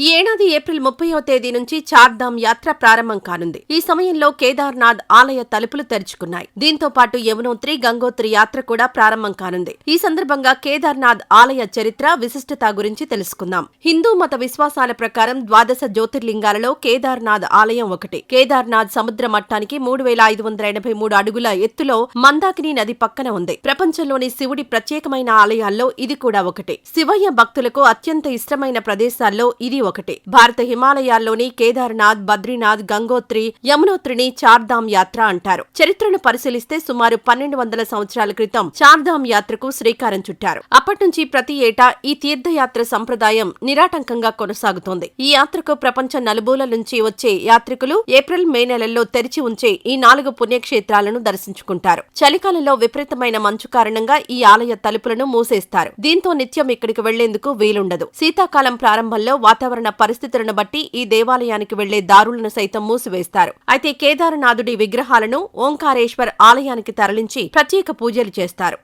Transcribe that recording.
ఈ ఏడాది ఏప్రిల్ 30వ తేదీ నుంచి చార్ధామ్ యాత్ర ప్రారంభం కానుంది. ఈ సమయంలో కేదార్నాథ్ ఆలయ తలుపులు తెరుచుకున్నాయి. దీంతో పాటు యమునోత్రి, గంగోత్రి యాత్ర కూడా ప్రారంభం కానుంది. ఈ సందర్భంగా కేదార్నాథ్ ఆలయ చరిత్ర, విశిష్టత గురించి తెలుసుకుందాం. హిందూ మత విశ్వాసాల ప్రకారం 12 జ్యోతిర్లింగాలలో కేదార్నాథ్ ఆలయం ఒకటి. కేదార్నాథ్ సముద్ర మట్టానికి 3583 అడుగుల ఎత్తులో మందాకిని నది పక్కన ఉంది. ప్రపంచంలోని శివుడి ప్రత్యేకమైన ఆలయాల్లో ఇది కూడా ఒకటి. శివయ్య భక్తులకు అత్యంత ఇష్టమైన ప్రదేశాల్లో ఇది ఒకటి. భారత హిమాలయాల్లోని కేదార్నాథ్, బద్రీనాథ్, గంగోత్రి, యమునోత్రిని చార్ధామ్ యాత్ర అంటారు. చరిత్రను పరిశీలిస్తే సుమారు 1200 సంవత్సరాల క్రితం చార్ధామ్ యాత్రకు శ్రీకారం చుట్టారు. అప్పట్నుంచి ప్రతి ఏటా ఈ తీర్థయాత్ర సంప్రదాయం నిరాటంకంగా కొనసాగుతోంది. ఈ యాత్రకు ప్రపంచ నలుమూలల నుంచి వచ్చే యాత్రికులు ఏప్రిల్, మే నెలల్లో తెరిచి ఉంచే ఈ 4 పుణ్యక్షేత్రాలను దర్శించుకుంటారు. చలికాలంలో విపరీతమైన మంచు కారణంగా ఈ ఆలయ తలుపులను మూసేస్తారు. దీంతో నిత్యం ఇక్కడికి వెళ్లేందుకు వీలుండదు. శీతాకాలం ప్రారంభంలో వాతావరణ పరిస్థితులను బట్టి ఈ దేవాలయానికి వెళ్లే దారులను సైతం మూసివేస్తారు. అయితే కేదారనాథుడి విగ్రహాలను ఓంకారేశ్వర్ ఆలయానికి తరలించి ప్రత్యేక పూజలు చేస్తారు.